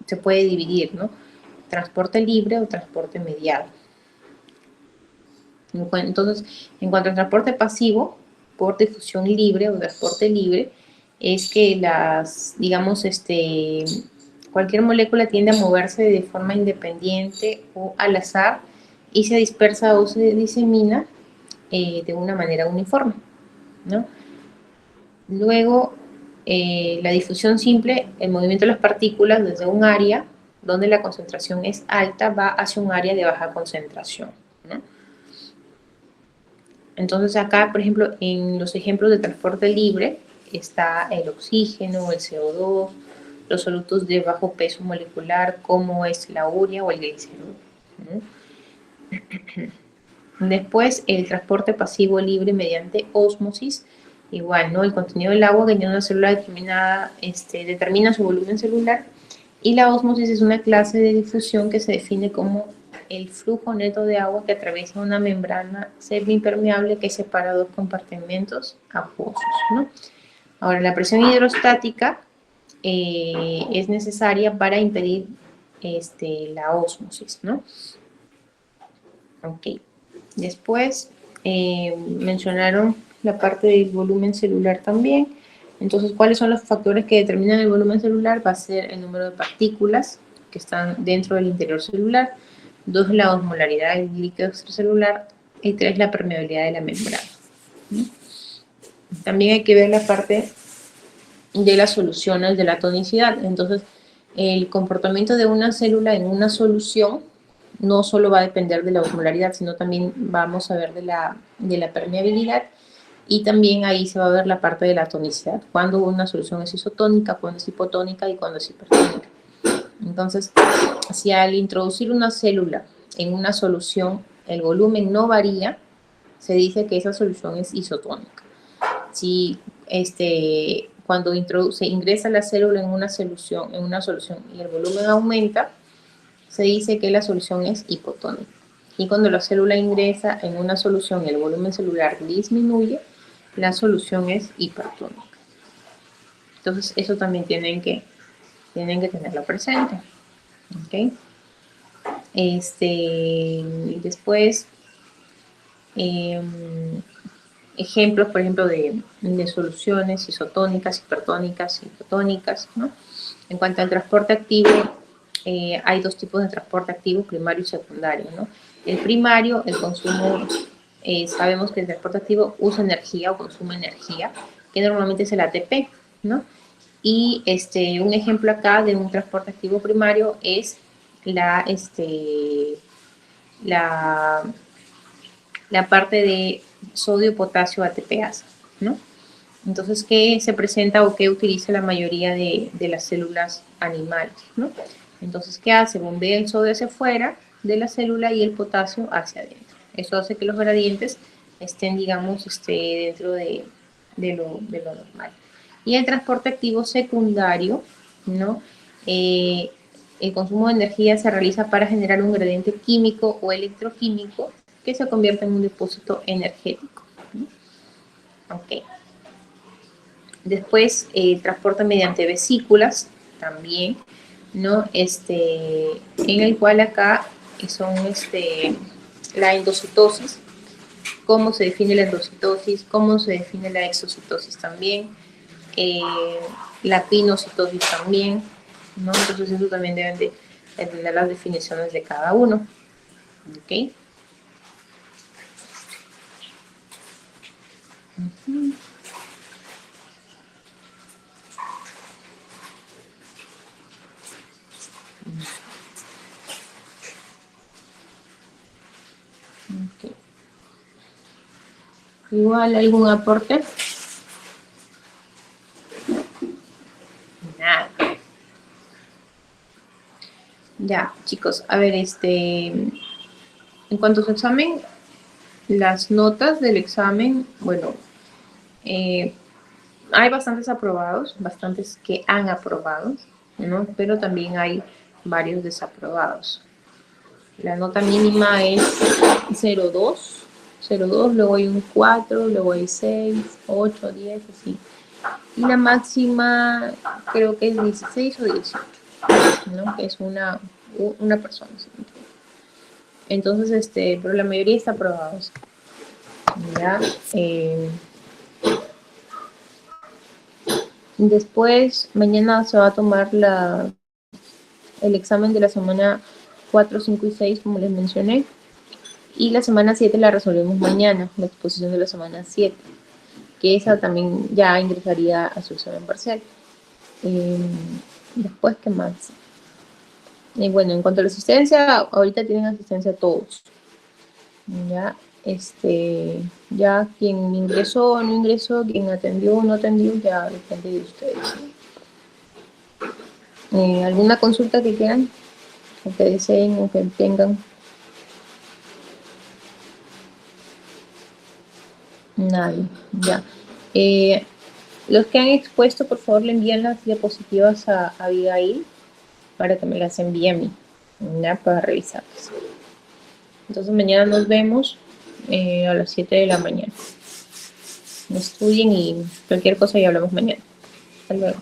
se puede dividir, ¿no? Transporte libre o transporte mediado. Entonces, en cuanto al transporte pasivo, por difusión libre o transporte libre, es que cualquier molécula tiende a moverse de forma independiente o al azar y se dispersa o se disemina de una manera uniforme, ¿no? Luego, la difusión simple, el movimiento de las partículas desde un área donde la concentración es alta va hacia un área de baja concentración, ¿no? Entonces acá, por ejemplo, en los ejemplos de transporte libre está el oxígeno, el CO2, los solutos de bajo peso molecular como es la urea o el glicerol, ¿no? Después, el transporte pasivo libre mediante ósmosis, igual, ¿no? El contenido del agua que tiene una célula determinada determina su volumen celular, y la ósmosis es una clase de difusión que se define como el flujo neto de agua que atraviesa una membrana semipermeable que separa dos compartimentos acuosos, ¿no? Ahora, la presión hidrostática es necesaria para impedir la ósmosis, ¿no? Ok. Después mencionaron la parte del volumen celular también. Entonces, ¿cuáles son los factores que determinan el volumen celular? Va a ser el número de partículas que están dentro del interior celular, 2, la osmolaridad del líquido extracelular, y 3, la permeabilidad de la membrana. También hay que ver la parte de las soluciones de la tonicidad. Entonces, el comportamiento de una célula en una solución no solo va a depender de la osmolaridad, sino también vamos a ver de la permeabilidad, y también ahí se va a ver la parte de la tonicidad, cuando una solución es isotónica, cuando es hipotónica y cuando es hipertónica. Entonces, si al introducir una célula en una solución el volumen no varía, se dice que esa solución es isotónica. Si cuando se ingresa la célula en una solución y el volumen aumenta, se dice que la solución es hipotónica. Y cuando la célula ingresa en una solución y el volumen celular disminuye, la solución es hipertónica. Entonces, eso también tienen que tenerlo presente. ¿Okay? Después, ejemplos, por ejemplo, de soluciones isotónicas, hipertónicas, hipotónicas, ¿no? En cuanto al transporte activo, hay dos tipos de transporte activo, primario y secundario, ¿no? El primario, el consumo, sabemos que el transporte activo usa energía o consume energía, que normalmente es el ATP, ¿no? Y un ejemplo acá de un transporte activo primario es la parte de sodio, potasio, ATPasa, ¿no? Entonces, ¿qué se presenta o qué utiliza la mayoría de las células animales, ¿no? Entonces, ¿qué hace? Bombea el sodio hacia afuera de la célula y el potasio hacia adentro. Eso hace que los gradientes estén, digamos, dentro de lo normal. Y el transporte activo secundario, ¿no? El consumo de energía se realiza para generar un gradiente químico o electroquímico que se convierte en un depósito energético, ¿no? Ok. Después, transporta mediante vesículas también, ¿no? En el cual acá son la endocitosis, cómo se define la endocitosis, cómo se define la exocitosis también, la pinocitosis también, ¿no? Entonces eso también deben de entender las definiciones de cada uno. ¿Ok? Okay. Igual, ¿algún aporte? Nada. Ya, chicos, a ver, en cuanto a su examen, las notas del examen, bueno, hay bastantes aprobados, bastantes que han aprobado, ¿no? Pero también hay varios desaprobados. La nota mínima es 0,2, luego hay un 4, luego hay 6, 8, 10, así. Y la máxima creo que es 16 o 18, ¿no? Que es una persona. ¿Sí? Entonces, pero la mayoría está aprobada. ¿Ya? Después, mañana se va a tomar el examen de la semana 4, 5 y 6, como les mencioné. Y la semana 7 la resolvemos mañana, la exposición de la semana 7, que esa también ya ingresaría a su examen parcial. Después, ¿qué más? Bueno, en cuanto a la asistencia, ahorita tienen asistencia todos. Ya, ya quien ingresó o no ingresó, quien atendió o no atendió, ya depende de ustedes. ¿Alguna consulta que quieran? O que deseen o que tengan. Nadie, ya. Los que han expuesto, por favor, le envían las diapositivas a Abigail para que me las envíe a mí, ¿ya? Para revisarlas. Entonces, mañana nos vemos a las 7 de la mañana. Estudien y cualquier cosa ya hablamos mañana. Hasta luego.